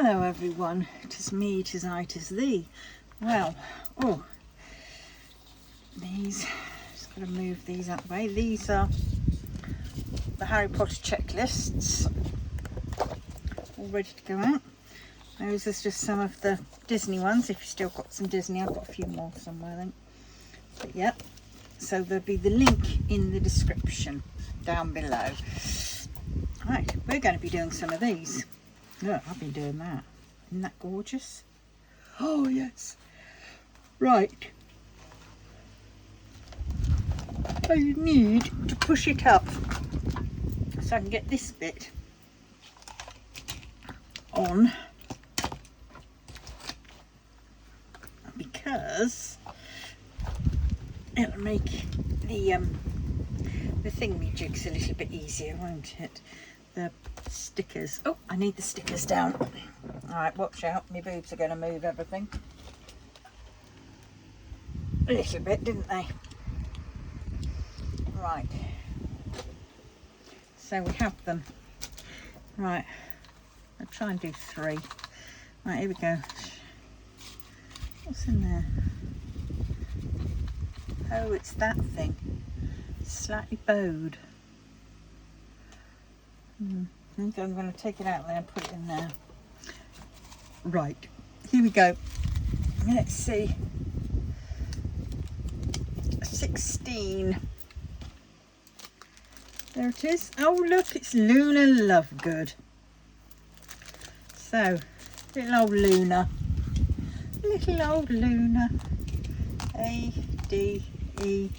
Hello everyone, it is me, it is I, it is thee. Well, these, just got to move these out of the way. These are the Harry Potter checklists, all ready to go out. Those are just some of the Disney ones, if you've still got some Disney. I've got a few more somewhere, I think. But yeah, so there'll be the link in the description down below. Right, we're going to be doing some of these. Look, I've been doing that. Isn't that gorgeous? Oh, yes. Right. I need to push it up so I can get this bit on, because it'll make the thingy-jigs a little bit easier, won't it? The stickers. Oh, I need the stickers down. All right, watch out. My boobs are going to move everything. A little bit, didn't they? Right. So we have them. Right. I'll try and do 3. Right, here we go. What's in there? Oh, it's that thing. Slightly bowed. Okay, I'm going to take it out there and put it in there. Right, here we go. Let's see. 16. There it is. Oh, look, it's Luna Lovegood. So, little old Luna. Little old Luna. A, D, E,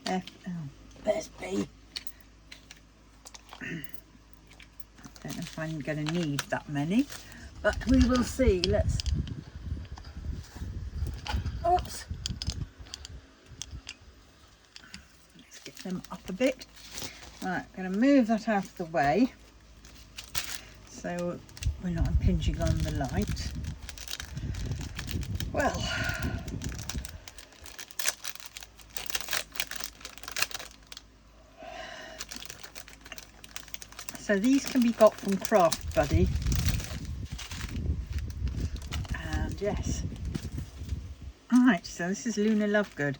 F, oh, there's B. Don't know if I'm going to need that many, but we will see. Let's, oops, let's get them up a bit. Right, I'm going to move that out of the way so we're not impinging on the light. Well, so these can be got from Craft Buddy, and yes. Alright, so this is Luna Lovegood.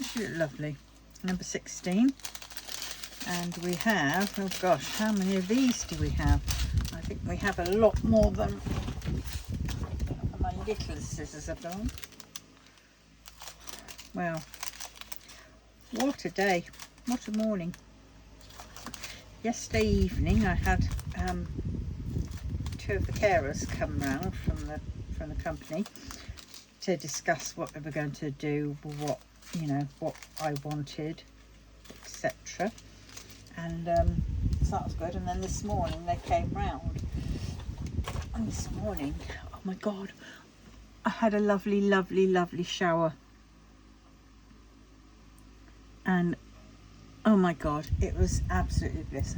She look lovely. Number 16. And we have, oh gosh, how many of these do we have? I think we have a lot more than my little scissors have gone. Well, what a day, what a morning. Yesterday evening I had 2 of the carers come round from the company to discuss what they were going to do, what I wanted, etc. And so that was good. And then this morning they came round, and this morning, oh my god, I had a lovely shower, and oh my god, it was absolutely bliss.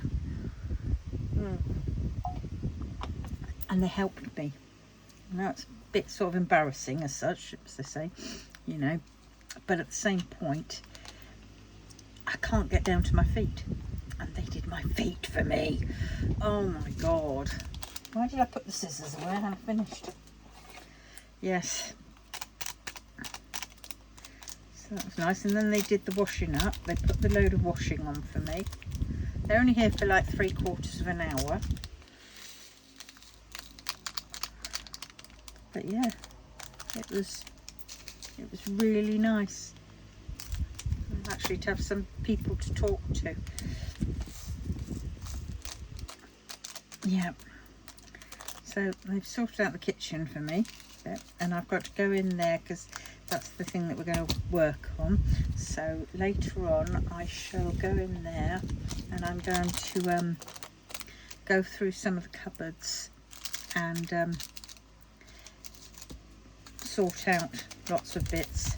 And they helped me. Now it's a bit sort of embarrassing as such, as they say, but at the same point I can't get down to my feet, and they did my feet for me. Oh my god, why did I put the scissors away? I haven't finished. Yes, so that was nice. And then they did the washing up. They put the load of washing on for me. They're only here for like 3/4 of an hour, but yeah, it was really nice actually to have some people to talk to. Yeah, so they've sorted out the kitchen for me, and I've got to go in there because that's the thing that we're going to work on. So later on I shall go in there, and I'm going to go through some of the cupboards and sort out lots of bits,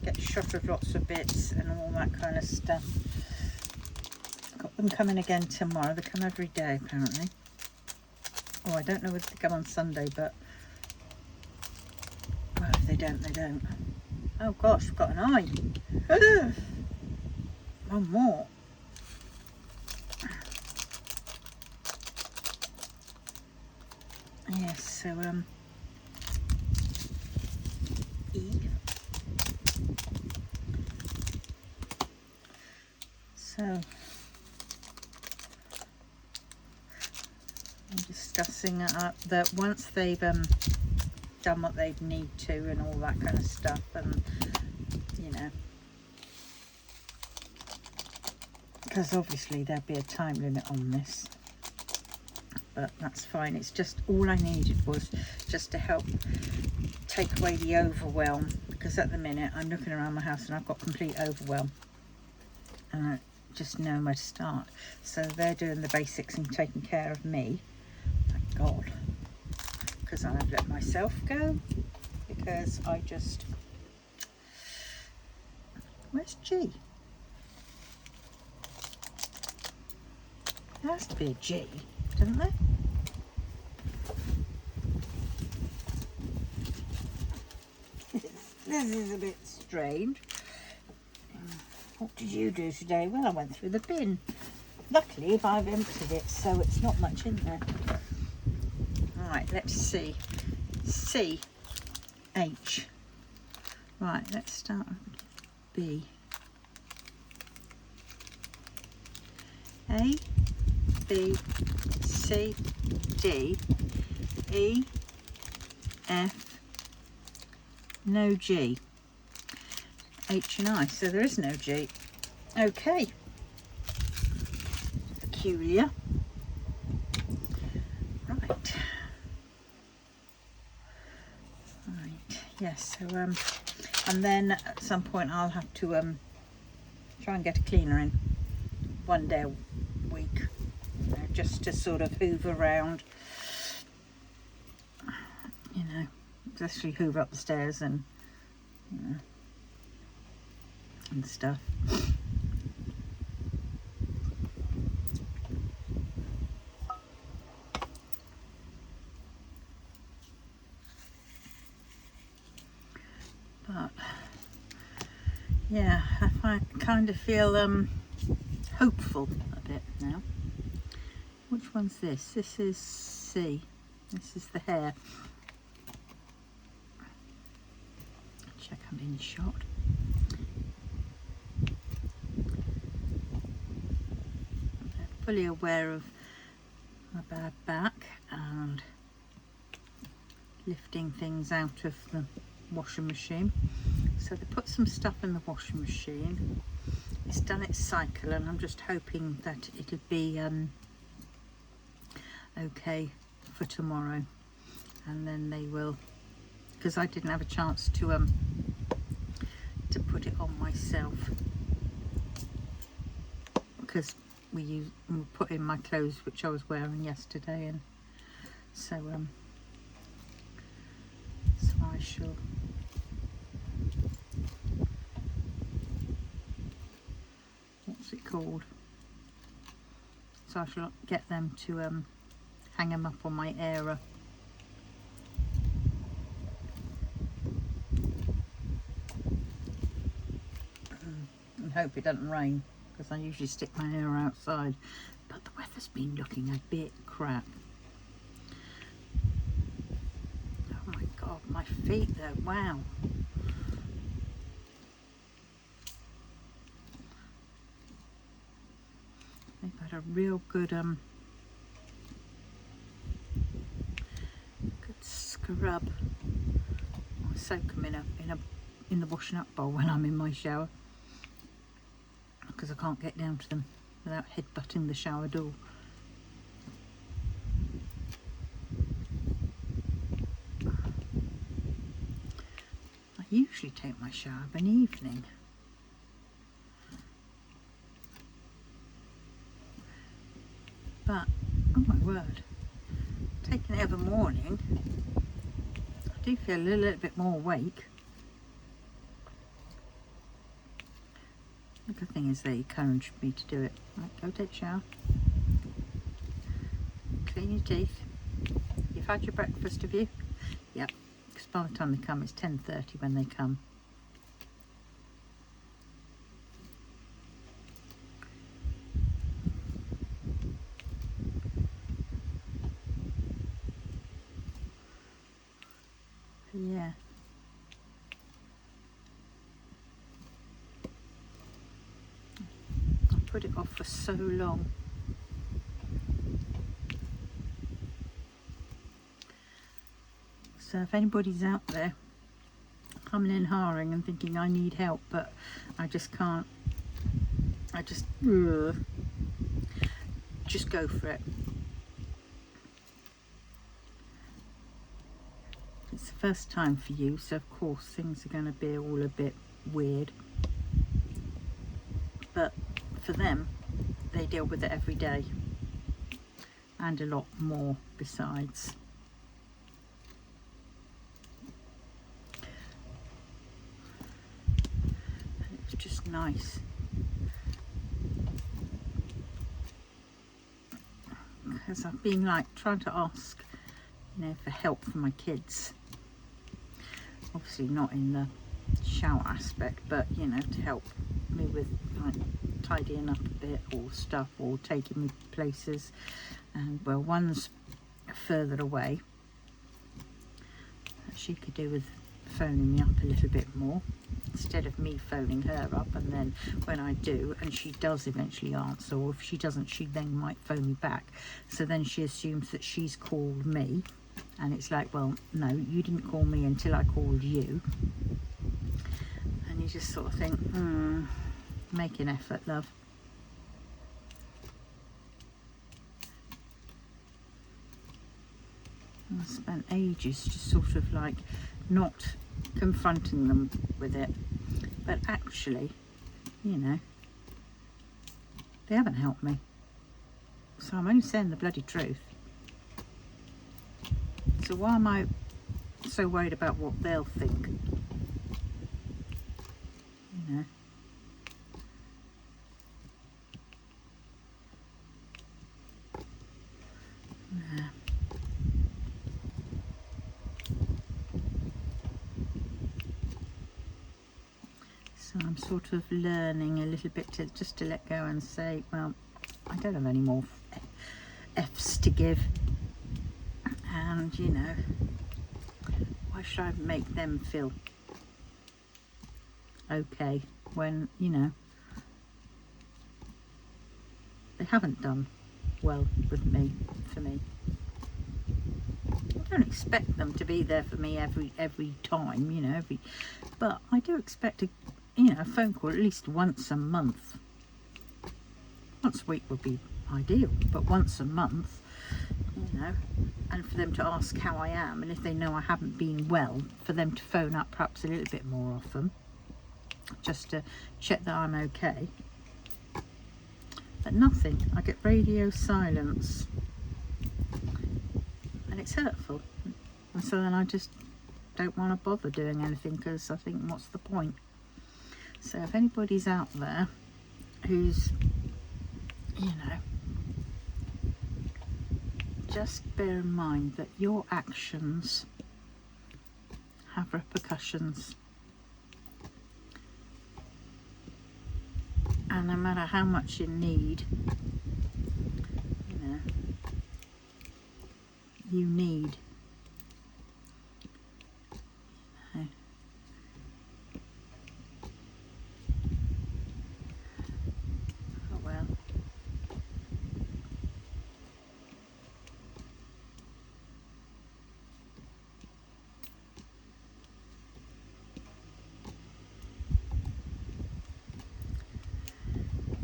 get a shot of lots of bits and all that kind of stuff. Got them coming again tomorrow. They come every day apparently. Oh, I don't know whether they come on Sunday, but well, if they don't, they don't. Oh gosh, we've got an eye. One more. yes, so E. So I'm discussing that once they've done what they need to and all that kind of stuff, and you know, because obviously there'll be a time limit on this, but that's fine. It's just all I needed was just to help take away the overwhelm, because at the minute I'm looking around my house and I've got complete overwhelm and I just know where to start. So they're doing the basics and taking care of me, thank God, because I've let myself go, because I just, where's G? There has to be a G, doesn't there? This is a bit strange. What did you do today? Well, I went through the bin. Luckily, I've emptied it, so it's not much in there. Right, let's see. C, H. Right, let's start with B. A, B, C, D, E, F, no G. H and I, so there is no G. Okay. Peculiar. Right. Right, yes, so and then at some point I'll have to try and get a cleaner in one day a week, you know, just to sort of hoover around, you know, especially hoover up the stairs and, you know, and stuff. But yeah, I kind of feel hopeful a bit now. Which one's this? This is C. This is the hair. Check I'm in shot. I'm fully aware of my bad back and lifting things out of the washing machine. So they put some stuff in the washing machine. It's done its cycle and I'm just hoping that it'll be okay for tomorrow, and then they will, because I didn't have a chance to put it on myself, because we put in my clothes which I was wearing yesterday, and so so I shall what's it called, so I shall get them to hang them up on my Aira. And hope it doesn't rain, because I usually stick my hair outside, but the weather's been looking a bit crap. Oh my God, my feet though, wow. They've had a real good scrub. I soak them in the washing up bowl when I'm in my shower, because I can't get down to them without headbutting the shower door. I usually take my shower of an evening. But, oh my word, taking it of a morning, I do feel a little bit more awake. The good thing is they encouraged me to do it. Right, go take a shower, clean your teeth. You've had your breakfast, have you? Yep, because by the time they come it's 10:30 when they come. Yeah. I put it off for so long. So if anybody's out there coming in hiring and thinking I need help, but I just can't, I just go for it. It's the first time for you, so of course things are going to be all a bit weird, but for them, they deal with it every day and a lot more besides. And it's just nice because I've been like trying to ask, you know, for help for my kids, obviously not in the shower aspect, but you know, to help me with like tidying up a bit or stuff, or taking me places. And well, one's further away, she could do with phoning me up a little bit more instead of me phoning her up, and then when I do and she does eventually answer, or if she doesn't, she then might phone me back, so then she assumes that she's called me, and it's like, well, no, you didn't call me until I called you. And you just sort of think, make an effort, love. I spent ages just sort of like not confronting them with it, but actually, you know, they haven't helped me, so I'm only saying the bloody truth. So why am I so worried about what they'll think? You know. Yeah. So I'm sort of learning a little bit to just to let go and say, well, I don't have any more F's to give, and you know, why should I make them feel okay when, you know, they haven't done well with me, for me. I don't expect them to be there for me every time, you know, but I do expect a, you know, a phone call at least once a month. Once a week would be ideal, but once a month, you know, and for them to ask how I am, and if they know I haven't been well, for them to phone up perhaps a little bit more often, just to check that I'm okay. But nothing. I get radio silence, and it's hurtful, and so then I just don't want to bother doing anything, because I think, what's the point? So if anybody's out there who's, you know, just bear in mind that your actions have repercussions, and no matter how much you need, you know, you need, you know. Oh well.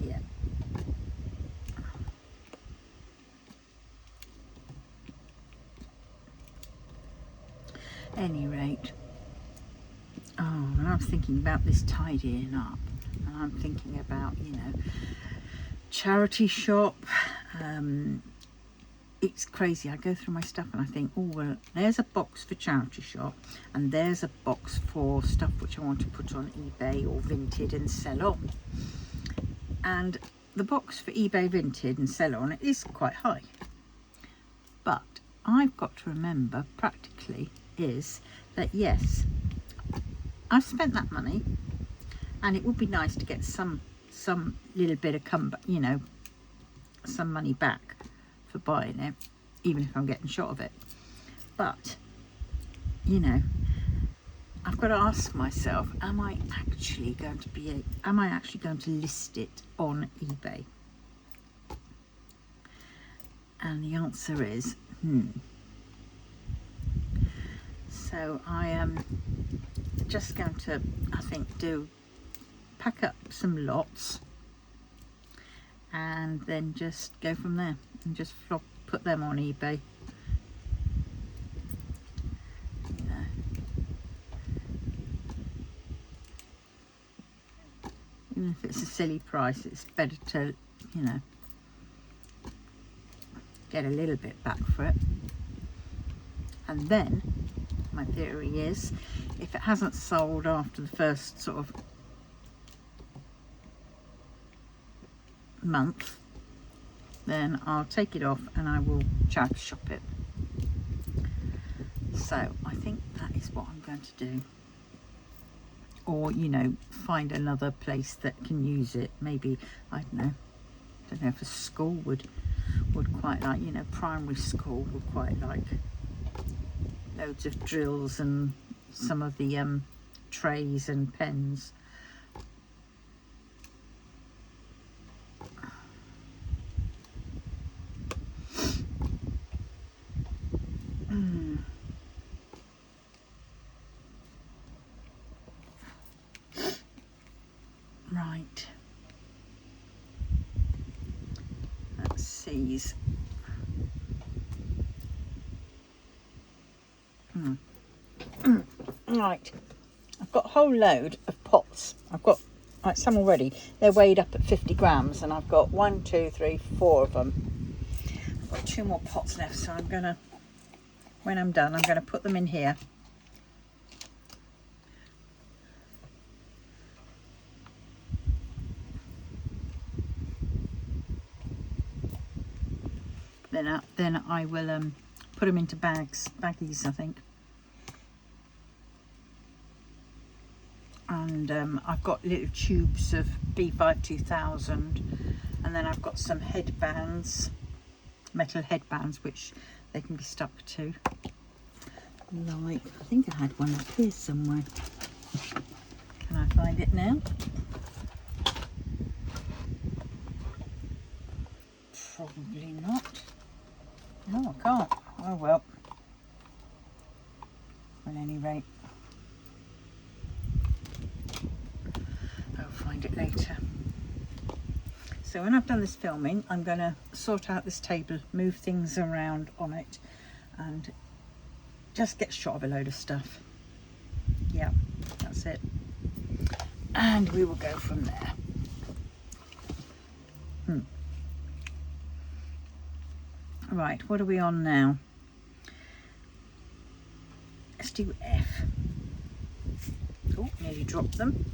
Yeah. Any rate, and I was thinking about this tidying up, and I'm thinking about, you know, charity shop. It's crazy. I go through my stuff and I think, oh well, there's a box for charity shop, and there's a box for stuff which I want to put on eBay or Vinted and sell on. And the box for eBay, Vinted and sell on is quite high, but I've got to remember practically is that yes, I've spent that money, and it would be nice to get some little bit of comeback, you know, some money back for buying it, even if I'm getting shot of it. But you know, I've got to ask myself, am I actually going to list it on eBay? And the answer is So I am just going to, I think, pack up some lots and then just go from there and just put them on eBay. Even if it's a silly price, it's better to, get a little bit back for it. And then my theory is, if it hasn't sold after the first sort of month, then I'll take it off and I will charity shop it. So I think that is what I'm going to do. Or, find another place that can use it. Maybe, I don't know if a school would quite like, primary school would quite like loads of drills and some of the trays and pens. Right. Let's see. Right. I've got a whole load of pots. I've got some already. They're weighed up at 50 grams, and I've got 1, 2, 3, 4 of them. I've got 2 more pots left, so I'm gonna, when I'm done, I'm gonna put them in here. Then I will put them into baggies, I think. And I've got little tubes of B5 2000, and then I've got some headbands, metal headbands, which they can be stuck to. Like, I think I had one up here somewhere. Can I find it now? Probably not. No, I can't. Oh well. At any rate, I'll find it later. So when I've done this filming, I'm going to sort out this table, move things around on it, and just get shot of a load of stuff. Yeah, that's it. And we will go from there. Right, what are we on now? Let's do F. Oh, nearly dropped them.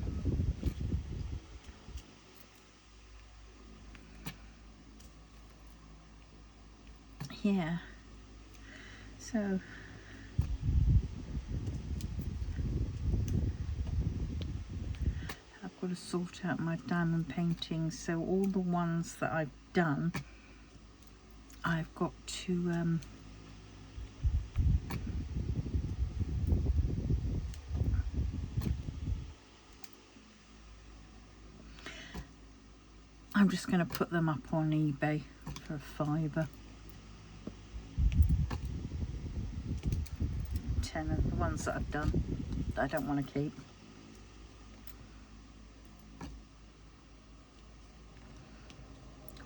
Yeah. So I've got to sort out my diamond paintings. So all the ones that I've done, I've got to I'm just going to put them up on eBay for £5. 10 of the ones that I've done that I don't want to keep.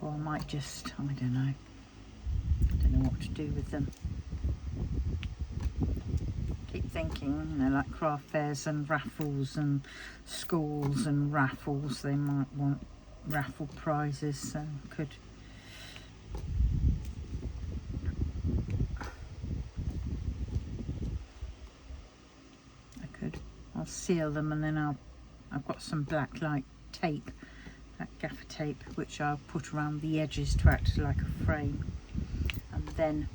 Or I might just, I don't know what to do with them. Keep thinking, like craft fairs and raffles and schools and raffles, they might want raffle prizes, so I'll seal them, and then I've got some black light tape, that gaffer tape, which I'll put around the edges to act like a frame, and then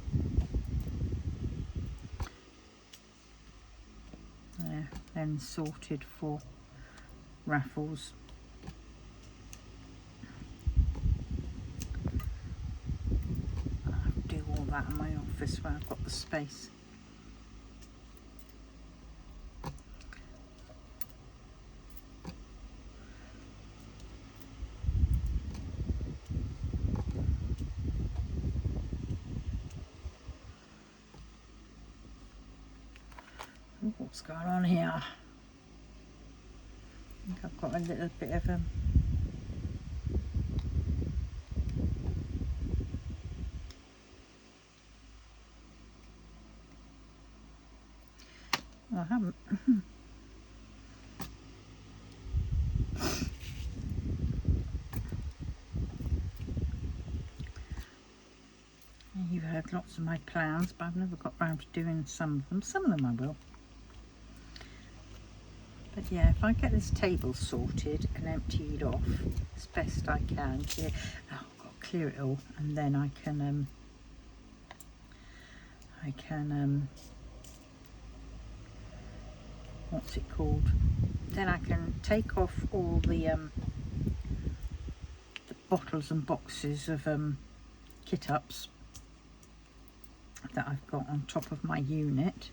sorted for raffles. I'll do all that in my office where I've got the space. What's going on here? I think I've got a little bit of I haven't. You've heard lots of my plans, but I've never got round to doing some of them. Some of them I will. But yeah, if I get this table sorted and emptied off as best I can, I've got to clear it all, and then I can what's it called? Then I can take off all the bottles and boxes of kit ups that I've got on top of my unit.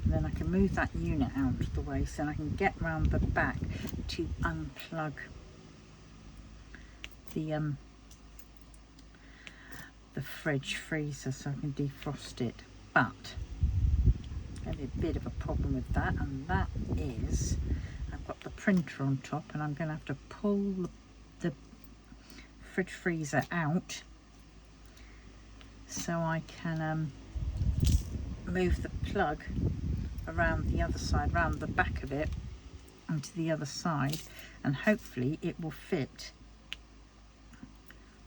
And then I can move that unit out of the way so I can get round the back to unplug the fridge freezer so I can defrost it. But there's a bit of a problem with that, and that is I've got the printer on top and I'm going to have to pull the fridge freezer out so I can move the plug around the other side, round the back of it onto the other side, and hopefully it will fit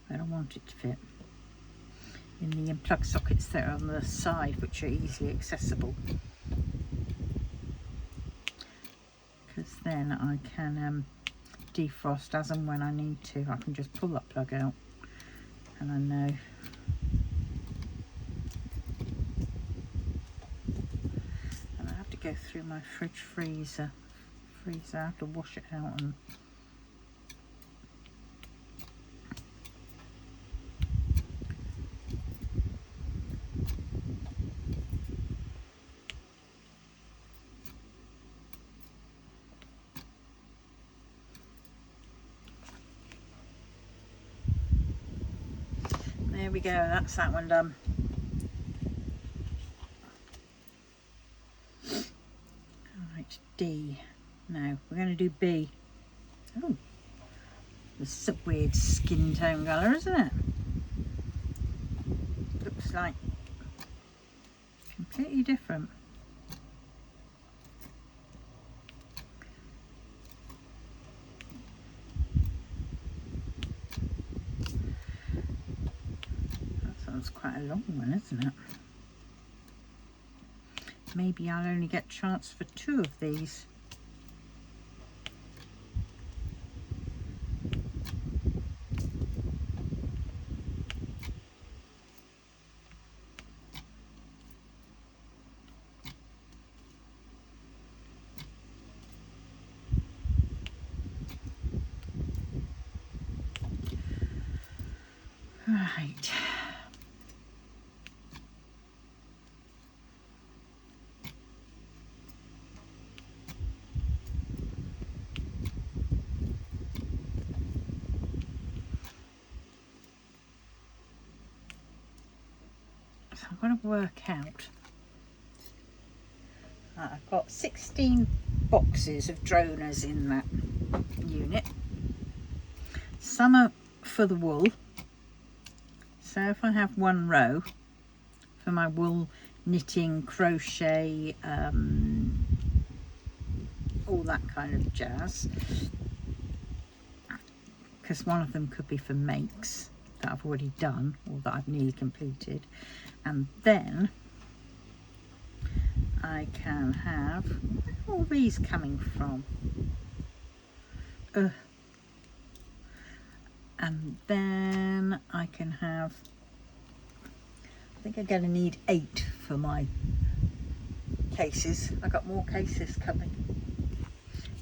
where I want it to fit, in the plug sockets that are on the side, which are easily accessible, because then I can defrost as and when I need to. I can just pull that plug out and I know. Go through my fridge freezer. I have to wash it out and there we go, that's that one done. D. No, we're going to do B. Oh, this is a weird skin tone colour, isn't it? Looks like completely different. That sounds quite a long one, isn't it? Maybe I'll only get a chance for 2 of these. Right. I'm going to work out. I've got 16 boxes of droners in that unit. Some are for the wool. So if I have one row for my wool, knitting, crochet, all that kind of jazz, because one of them could be for makes that I've already done or that I've nearly completed, and then I can have, where are all these coming from? And then I can have, I think I'm going to need 8 for my cases. I got more cases coming.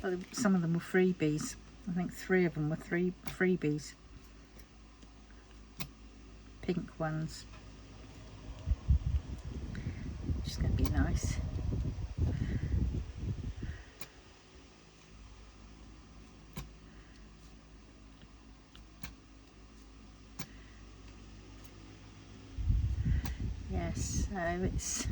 Well, some of them were freebies. I think 3 of them were freebies. Pink ones. Which is going to be nice. Yes, so it's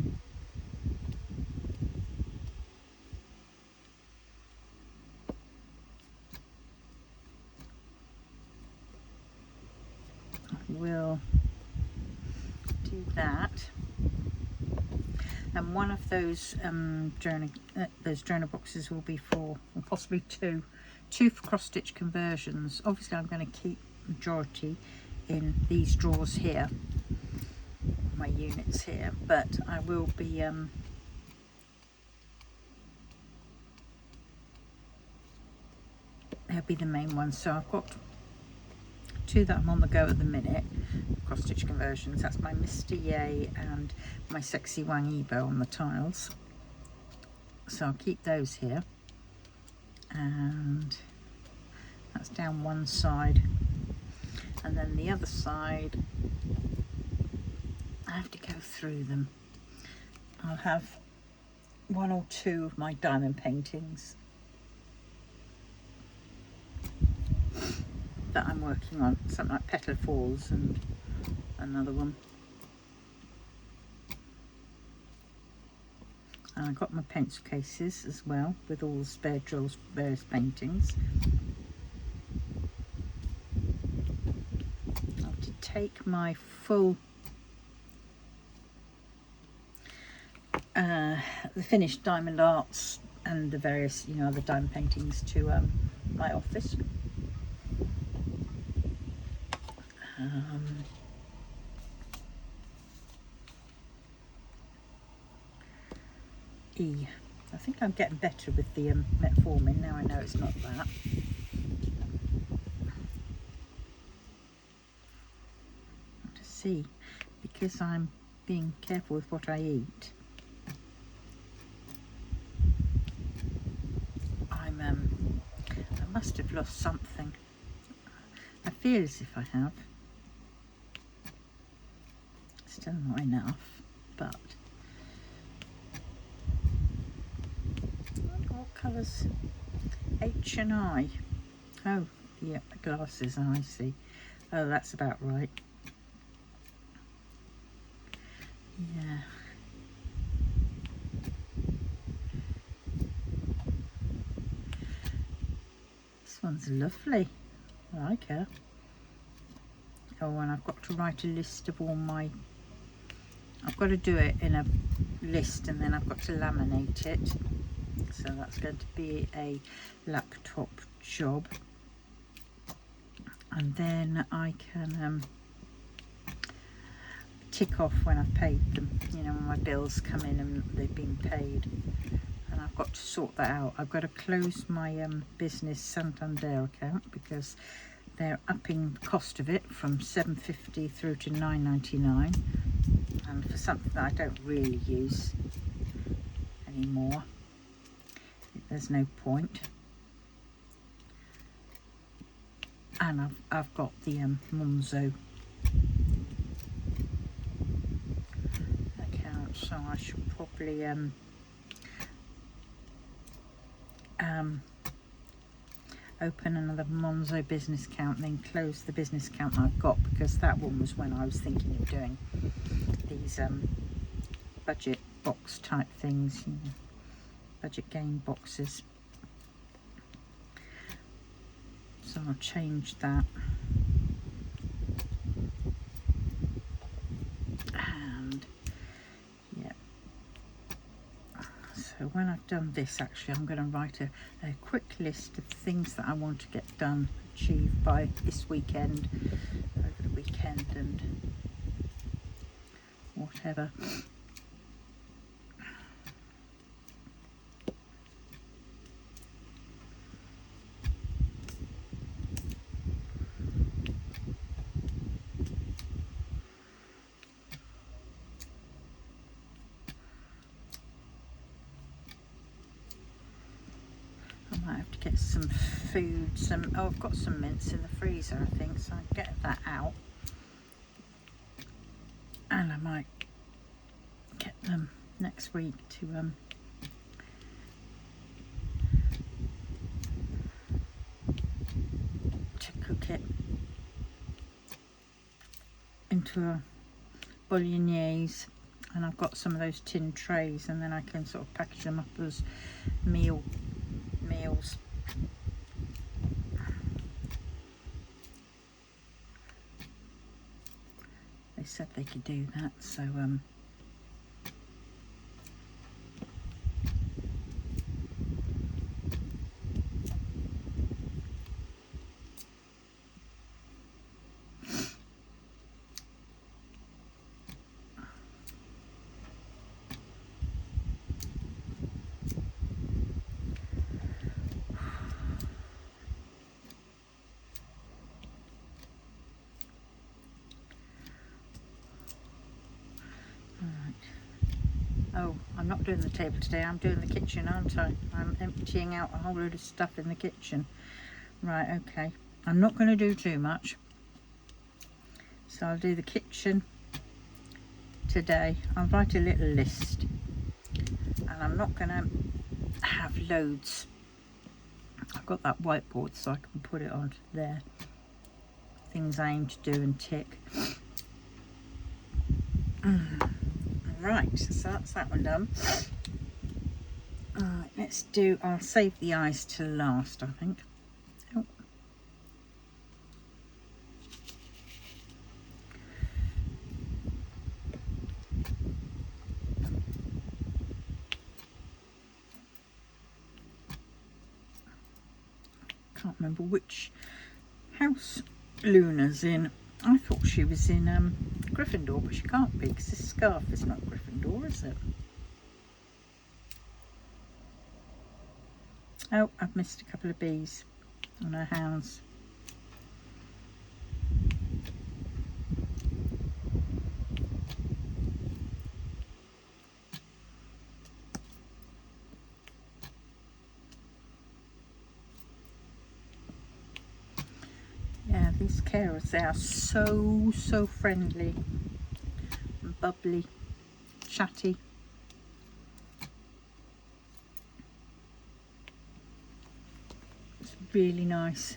and one of those journal boxes will be for, or possibly two for cross stitch conversions. Obviously I'm going to keep majority in these drawers here, my units here, but I will be they'll be the main ones. So I've got two that I'm on the go at the minute, cross stitch conversions. That's my Mr. Yay and my Sexy Wang Ebo on the tiles, so I'll keep those here. And that's down one side, and then the other side I have to go through them. I'll have one or two of my diamond paintings that I'm working on, something like Petal Falls and another one. And I've got my pencil cases as well with all the spare drills for various paintings. I have to take my full the finished diamond arts and the various, other diamond paintings to my office. I think I'm getting better with the metformin now. I know it's not that. To see, because I'm being careful with what I eat, I must have lost something. I feel as if I have. Still not enough, but what colours? H and I. Oh, yeah, the glasses, I see. Oh, that's about right. Yeah. This one's lovely. I like her. Oh, and I've got to write a list of all my... I've got to do it in a list, and then I've got to laminate it. So that's going to be a laptop job. And then I can tick off when I've paid them, when my bills come in and they've been paid. And I've got to sort that out. I've got to close my business Santander account because they're upping the cost of it from £7.50 through to £9.99, and for something that I don't really use anymore, there's no point. And I've got the Monzo account, so I should probably open another Monzo business account and then close the business account I've got, because that one was when I was thinking of doing these budget box type things, budget game boxes. So I'll change that. And yeah, so when I've done this, actually I'm going to write a quick list of things that I want to get done, achieved by this weekend, over the weekend and whatever. I might have to get some food, I've got some mince in the freezer, I think, so I'll get that out. And I might get them next week to cook it into a bolognese. And I've got some of those tin trays, and then I can sort of package them up as meals. They said they could do that, so I'm not doing the table today, I'm doing the kitchen, aren't I? I'm emptying out a whole load of stuff in the kitchen. Right, okay. I'm not going to do too much. So I'll do the kitchen today. I'll write a little list. And I'm not going to have loads. I've got that whiteboard so I can put it onto there. Things I aim to do and tick. Right, so that's that one done. Alright, let's do, I'll save the eyes till last, I think. Oh. Can't remember which house Luna's in. I thought she was in Gryffindor, but she can't be because this scarf is not Gryffindor, is it? Oh, I've missed a couple of bees on her house. Yeah, these carers, they are so friendly and bubbly, chatty. It's really nice.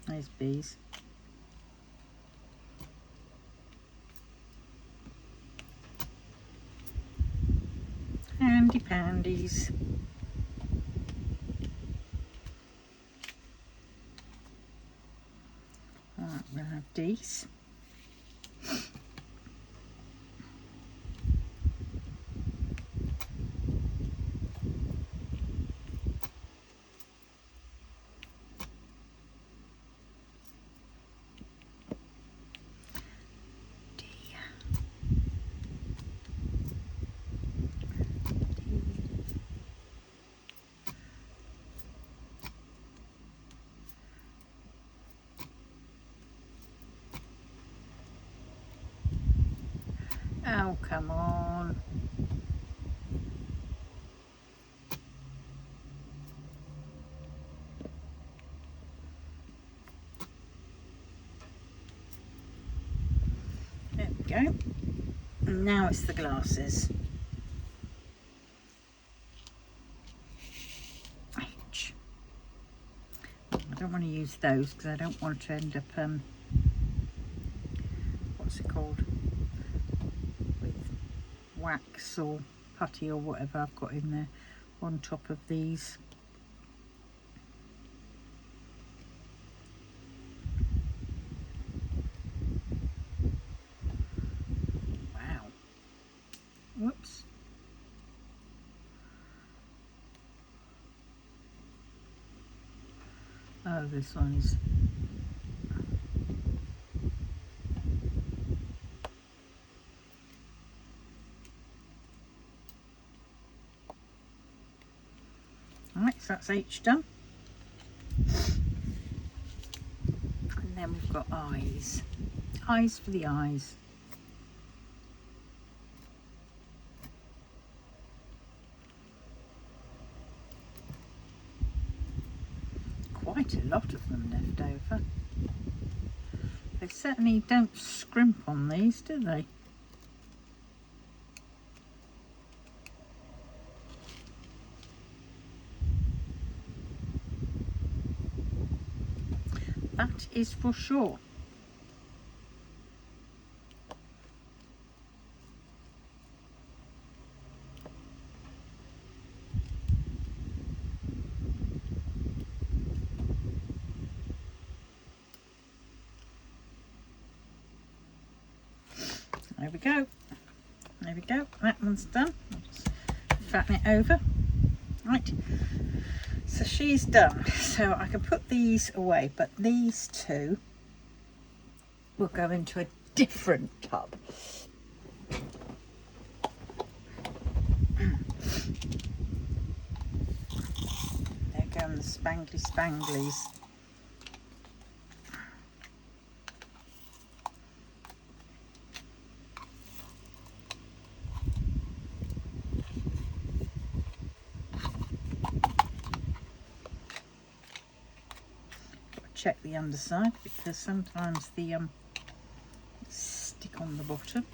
There's bees. Handy pandies. Right, we'll have these. Oh, come on. There we go. And now it's the glasses. Ouch. I don't want to use those because I don't want to end up, what's it called? Wax or putty or whatever I've got in there on top of these. Wow. Whoops. Oh, this one's right, so that's H done. And then we've got eyes. Eyes for the eyes. Quite a lot of them left over. They certainly don't scrimp on these, do they? That is for sure. There we go. There we go. That one's done. I'll just flatten it over. Right. So she's done. So I can put these away, but these two will go into a different tub. There go the spangly spanglies. check the underside because sometimes the stick on the bottom.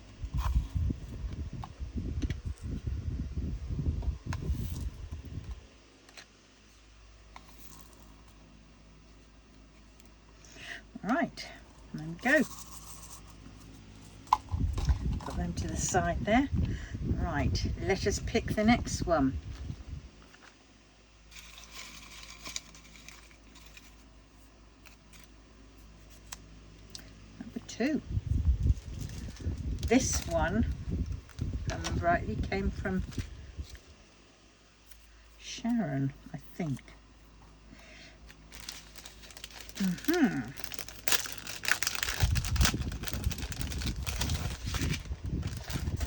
Right, and there we go. Put them to the side there. Right, let us pick the next one. Number 2. This one, if I remember rightly, came from Sharon, I think.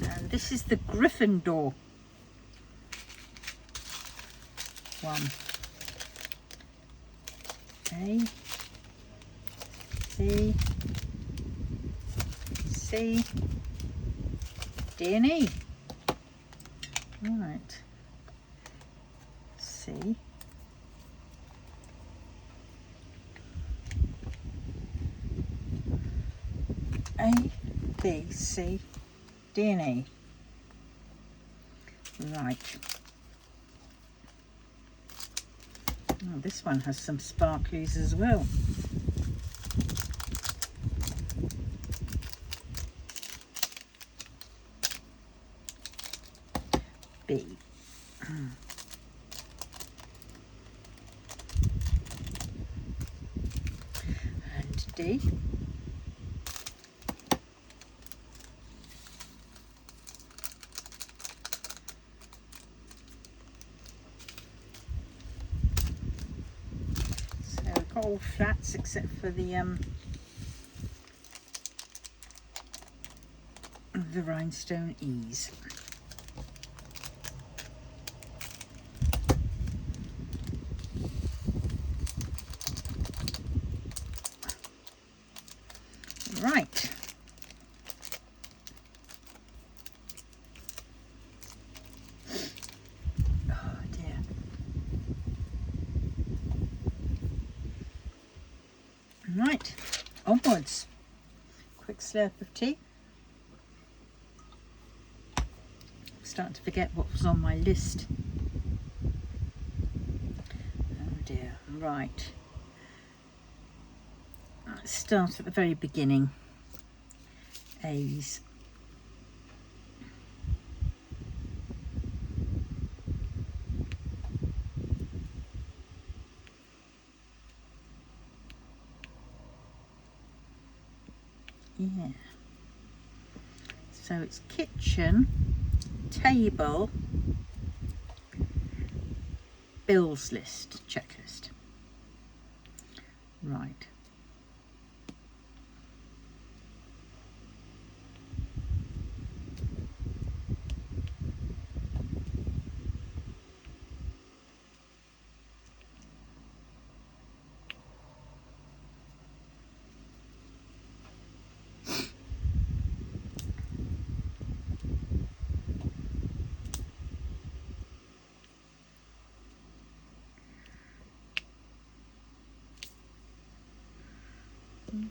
And this is the Gryffindor one. A, C, C, D and E. Right. C. A, B, C, D and E. Right. Oh, this one has some sparklies as well. B. And D. So we've got all flats except for the rhinestone E's. Right. Oh dear. Right, onwards. Quick slurp of tea. I'm starting to forget what was on my list. Oh dear. Right. Let's start at the very beginning. A's. Yeah. So it's kitchen, table, bills list, checklist. Right.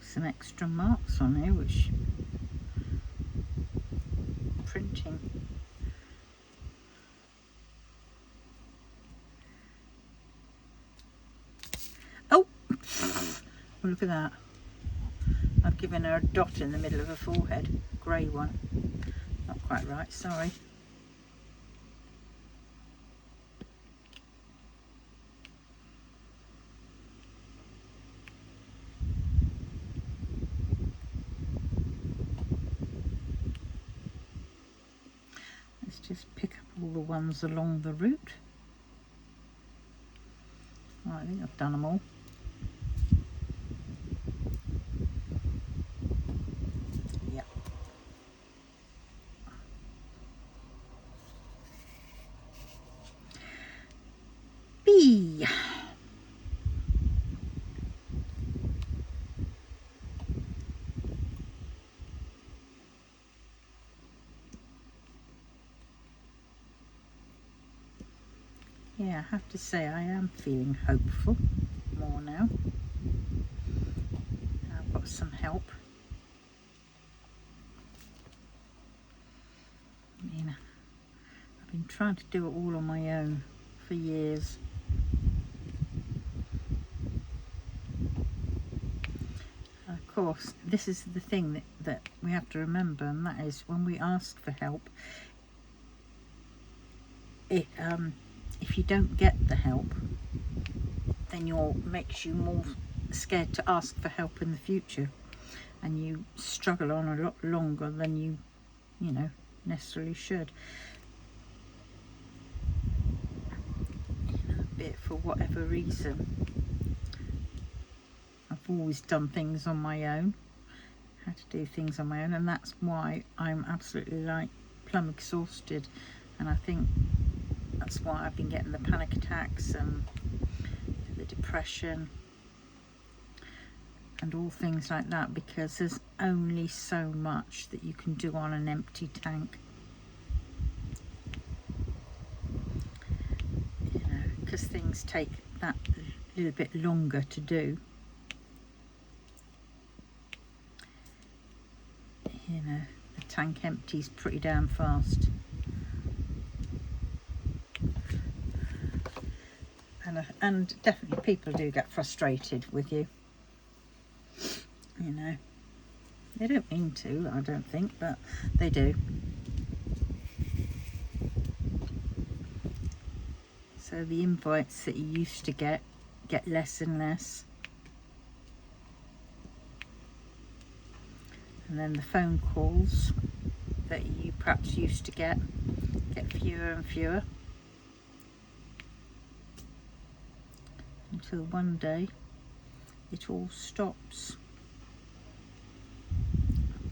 Some extra marks on here, which printing. Oh, look at that. I've given her a dot in the middle of her forehead, grey one. Not quite right, sorry. Let's just pick up all the ones along the route. Right, I think I've done them all. Yep. B. Yeah, I have to say I am feeling hopeful more now. for some help. I mean, I've been trying to do it all on my own for years. Of course, this is the thing that we have to remember, and that is when we ask for help, if you don't get the help, then makes you more scared to ask for help in the future, and you struggle on a lot longer than you necessarily should. Be it for whatever reason. I've always done things on my own, had to do things on my own, and that's why I'm absolutely like plumb exhausted, and I think that's why I've been getting the panic attacks and the depression and all things like that, because there's only so much that you can do on an empty tank. Because things take that little bit longer to do. The tank empties pretty damn fast. And definitely people do get frustrated with you. They don't mean to, I don't think, but they do. So the invites that you used to get less and less. And then the phone calls that you perhaps used to get fewer and fewer. Until one day it all stops.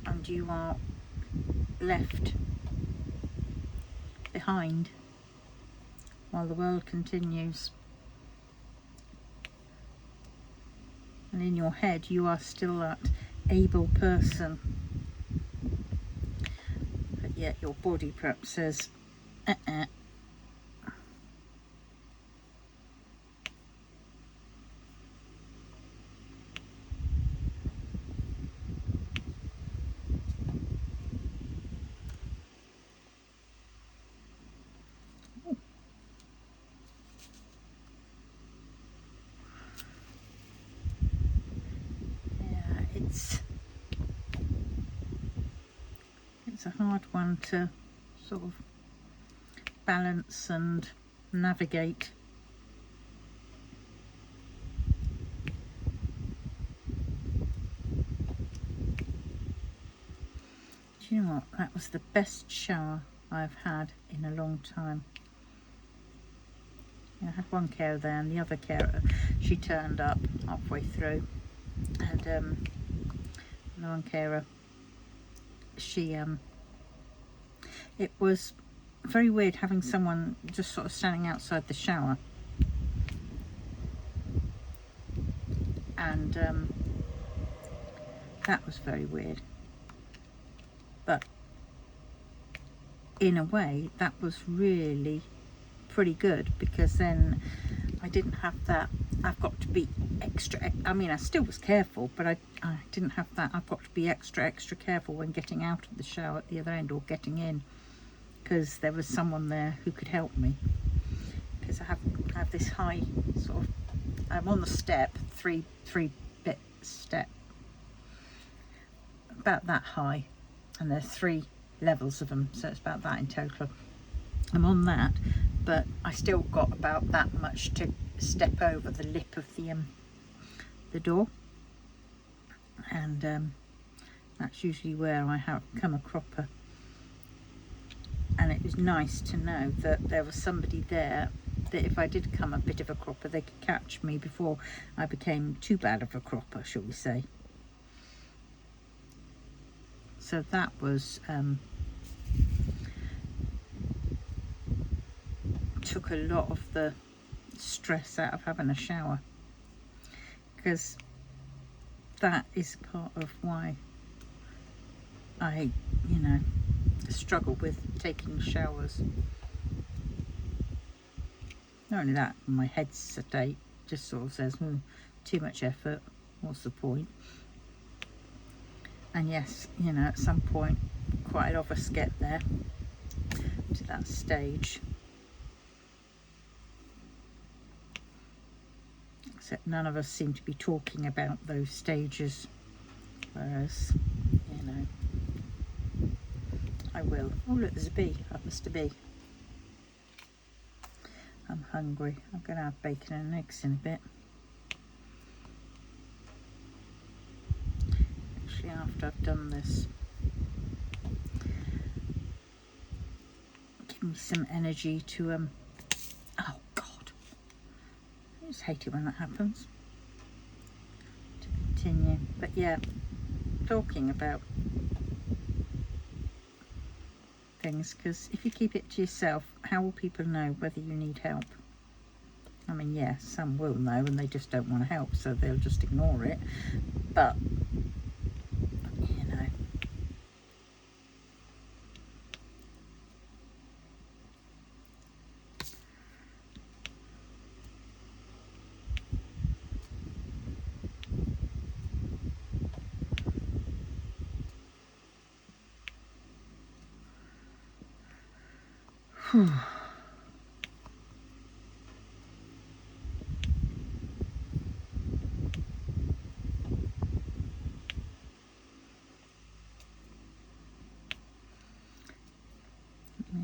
And you are left behind while the world continues. And in your head you are still that able person, but yet your body perhaps says it's a hard one to sort of balance and navigate. Do you know what? That was the best shower I've had in a long time. I had one carer there, and the other carer, she turned up halfway through, and the one carer, it was very weird having someone just sort of standing outside the shower, and that was very weird. But in a way that was really pretty good, because then I didn't have that I've got to be extra, I mean I still was careful, but I didn't have that I've got to be extra careful when getting out of the shower at the other end or getting in, because there was someone there who could help me, because I have this high sort of, I'm on the step, three bit step, about that high, and there's 3 levels of them, so it's about that in total. I'm on that, but I still got about that much to step over the lip of the door, and that's usually where I have come a cropper. And it was nice to know that there was somebody there that if I did come a bit of a cropper, they could catch me before I became too bad of a cropper, shall we say. So that was took a lot of the stress out of having a shower, because that is part of why I struggle with taking showers. Not only that, my head state just sort of says, too much effort, what's the point? And yes, you know, at some point quite a lot of us get there to that stage, except none of us seem to be talking about those stages, whereas, you know, I will. Oh look, there's a bee. That must a bee. I'm hungry. I'm going to have bacon and eggs in a bit. Actually, after I've done this, give me some energy to oh god, I just hate it when that happens, to continue. But yeah, talking about things, because if you keep it to yourself, how will people know whether you need help? I mean, yeah, some will know and they just don't want to help, so they'll just ignore it, but you know,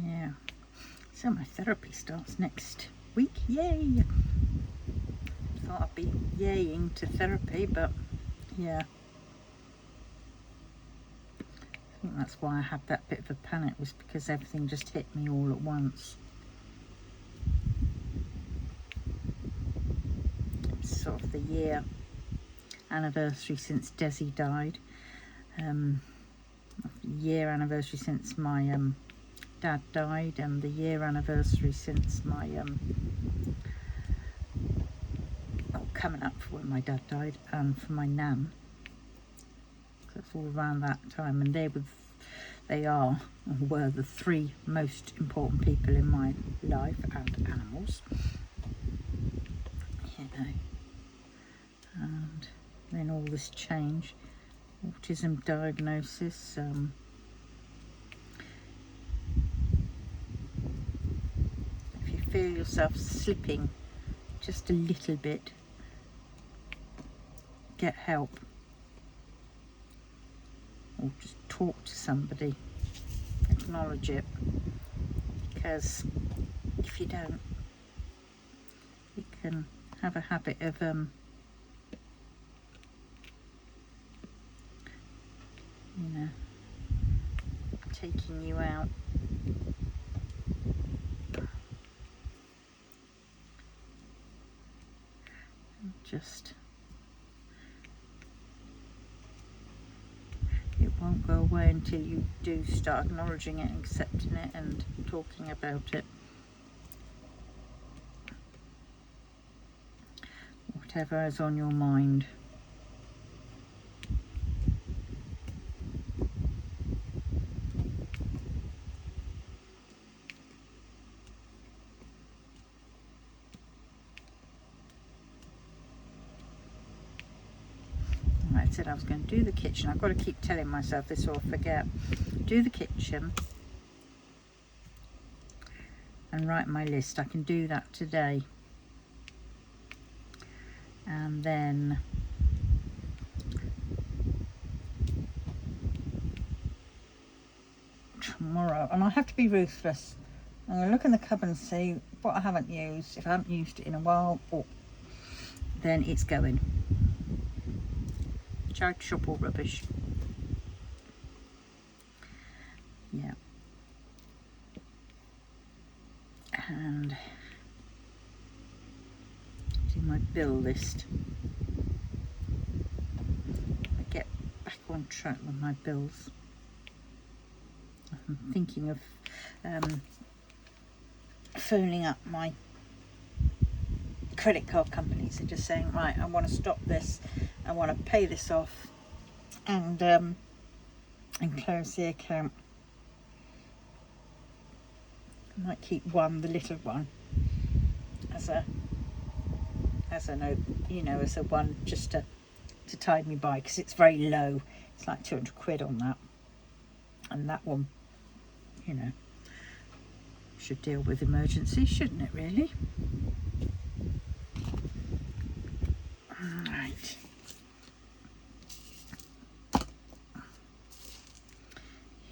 yeah. So my therapy starts next week. Yay! Thought I'd be yaying to therapy, but yeah. I think that's why I had that bit of a panic, was because everything just hit me all at once. It's sort of the year anniversary since Desi died. Year anniversary since my dad died, and the year anniversary since my coming up for when my dad died, and for my nan. So it's all around that time, and they were the three most important people in my life, and animals, you know. And then all this change, autism diagnosis, if you feel yourself slipping just a little bit, get help, or just talk to somebody, acknowledge it, because if you don't, it can have a habit of you know, taking you out. And just, it won't go away until you do start acknowledging it, accepting it, and talking about it. Whatever is on your mind. I said I was going to do the kitchen. I've got to keep telling myself this or I forget. Do the kitchen and write my list. I can do that today. And then tomorrow, and I have to be ruthless, I'm going to look in the cupboard and see what I haven't used. If I haven't used it in a while, then it's going. Try to shop all rubbish. Yeah. And do my bill list. I get back on track with my bills. I'm thinking of phoning up my credit card companies and just saying, right, I want to stop this, I want to pay this off, and close the account. I might keep one, the little one, as a note, you know, as a one just to tide me by, because it's very low. It's like 200 quid on that. And that one, you know, should deal with emergencies, shouldn't it, really? Right.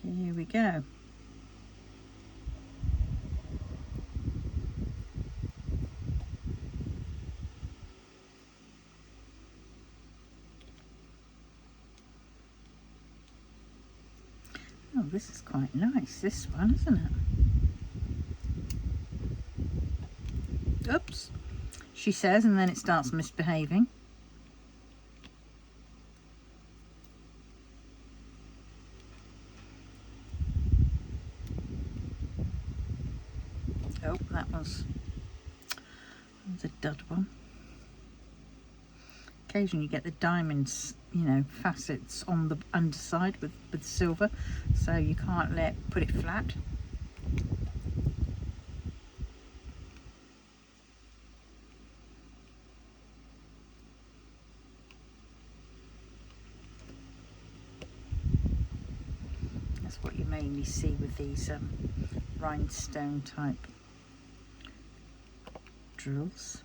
Here we go. Oh, this is quite nice, this one, isn't it? Oops, she says, and then it starts misbehaving. Oh, that was a dud one. Occasionally you get the diamonds, you know, facets on the underside with silver, so you can't put it flat. That's what you mainly see with these rhinestone type drills.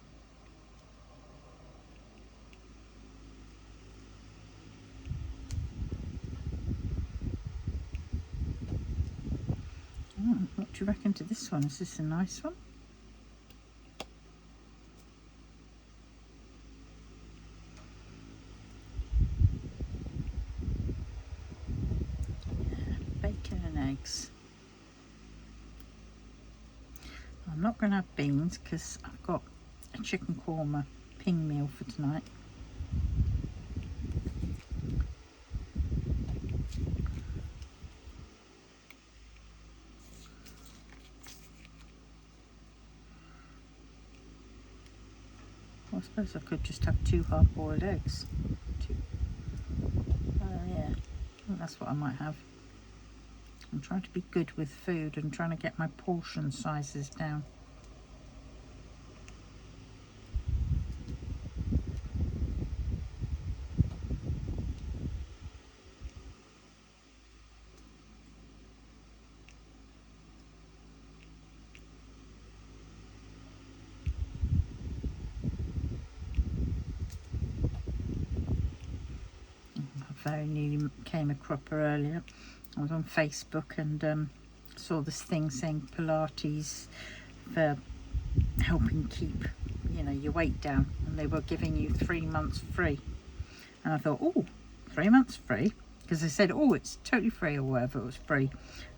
What do you reckon to this one? Is this a nice one? Yeah, bacon and eggs. I'm not going to have beans because I've got a chicken korma ping meal for tonight. Well, I suppose I could just have 2 hard-boiled eggs. Yeah, well, that's what I might have. I'm trying to be good with food and trying to get my portion sizes down. I very nearly came a cropper earlier. I was on Facebook and saw this thing saying Pilates for helping keep, you know, your weight down, and they were giving you 3 months free. And I thought, oh, 3 months free, because they said, oh, it's totally free or whatever, it was free.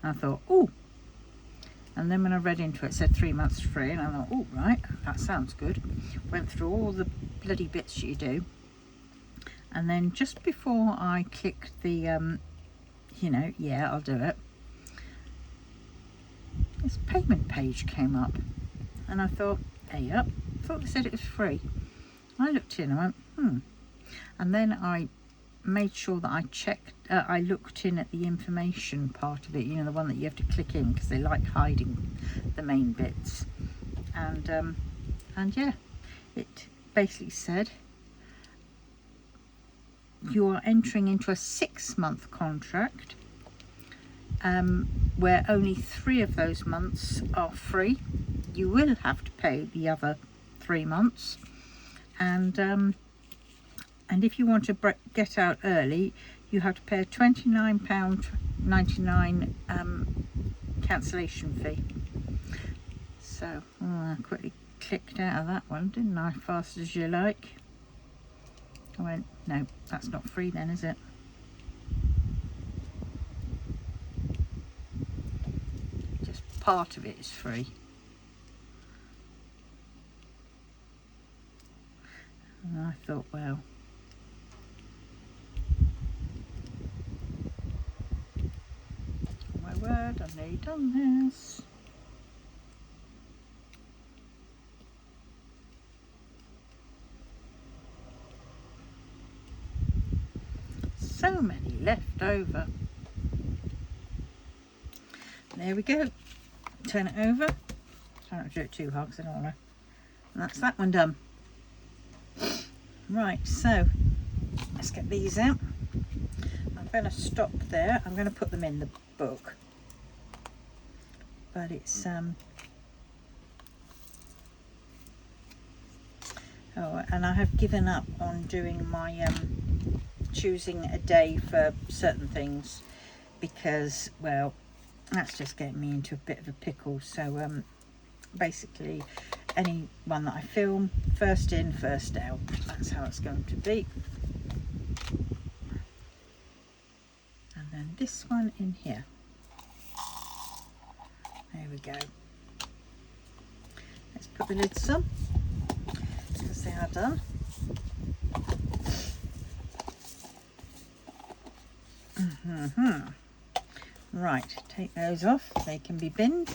And I thought, oh, and then when I read into it, it said 3 months free, and I thought, oh, right, that sounds good. Went through all the bloody bits you do, and then just before I clicked the you know, yeah, I'll do it, this payment page came up, and I thought, hey up, I thought they said it was free. I looked in and went, and then I made sure that I checked, I looked in at the information part of it, you know, the one that you have to click in because they like hiding the main bits, and yeah, it basically said you are entering into a 6-month contract where only 3 of those months are free. You will have to pay the other 3 months, and if you want to get out early, you have to pay a £29.99 cancellation fee. So I quickly clicked out of that one, didn't I? Fast as you like. I went, no, that's not free then, is it? Just part of it is free. And I thought, well, oh my word, I've nearly done this. So many left over. There we go. Turn it over. Try not to do it too hard because I don't want to. And that's that one done. Right, so let's get these out. I going to stop there. I'm going to put them in the book, but it's oh, and I have given up on doing my choosing a day for certain things, because, well, that's just getting me into a bit of a pickle. So basically any one that I film, first in, first out, that's how it's going to be. And then this one in here. There we go. Let's put the lids on, because they are done. Right, take those off, they can be binned.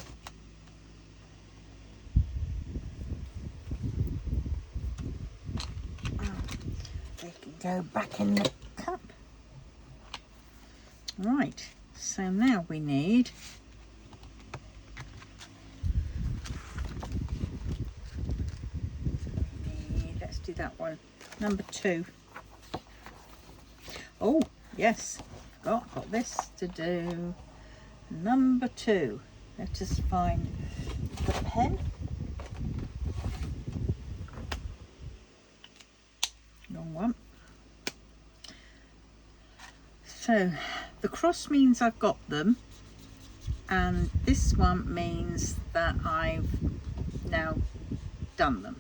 They can go back in the cup. Right, so now we need let's do that one, number 2. Oh yes, got this to do. Number 2, let us find the pen. Wrong one. So the cross means I've got them, and this one means that I've now done them.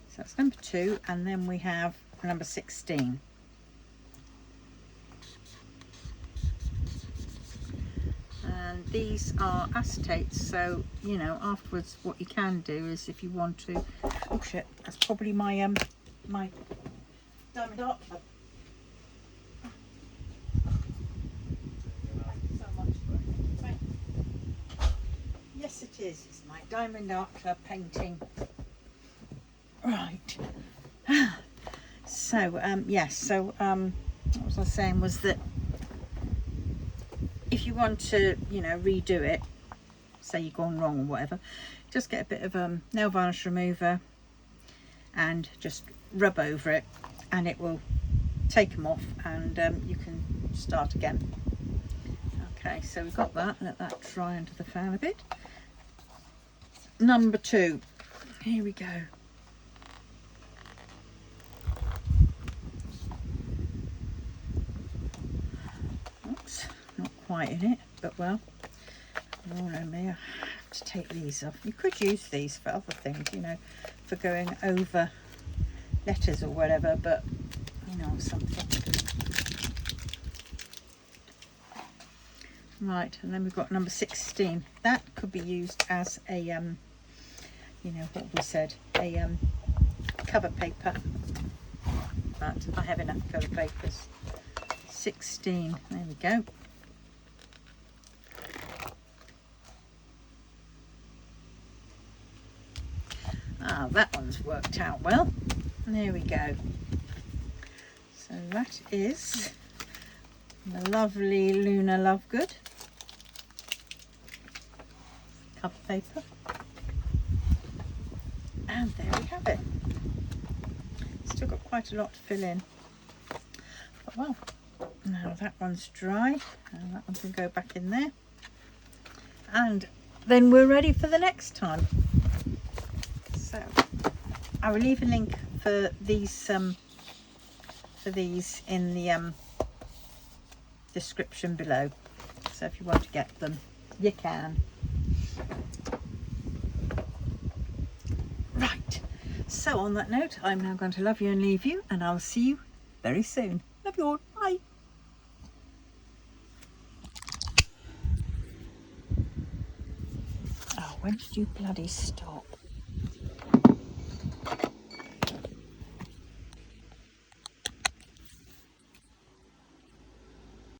So that's number 2, and then we have number 16. And these are acetates, so you know, afterwards what you can do is, if you want to, oh shit, that's probably my my diamond art club. Thank you so much for it. Yes it is, it's my diamond art club painting. Right. So yes, so what was I saying was that if you want to, you know, redo it, say you've gone wrong or whatever, just get a bit of nail varnish remover and just rub over it, and it will take them off, and you can start again. Okay, so we've got that. Let that dry under the fan a bit. Number 2, here we go. Oops, not quite in it, but well, you all know me, I have to take these off. You could use these for other things, you know, for going over letters or whatever, but you know, something. Right, and then we've got number 16. That could be used as a you know what we said, a cover paper, but I have enough cover papers. 16, there we go. Ah, that one's worked out well. There we go. So that is the lovely Luna Lovegood cover paper. And there we have it. Still got quite a lot to fill in. But well, now that one's dry, and that one can go back in there. And then we're ready for the next time. So I will leave a link for these in the description below. So if you want to get them, you can. Right. So on that note, I'm now going to love you and leave you, and I'll see you very soon. Love you all. Bye. Oh, when did you bloody stop?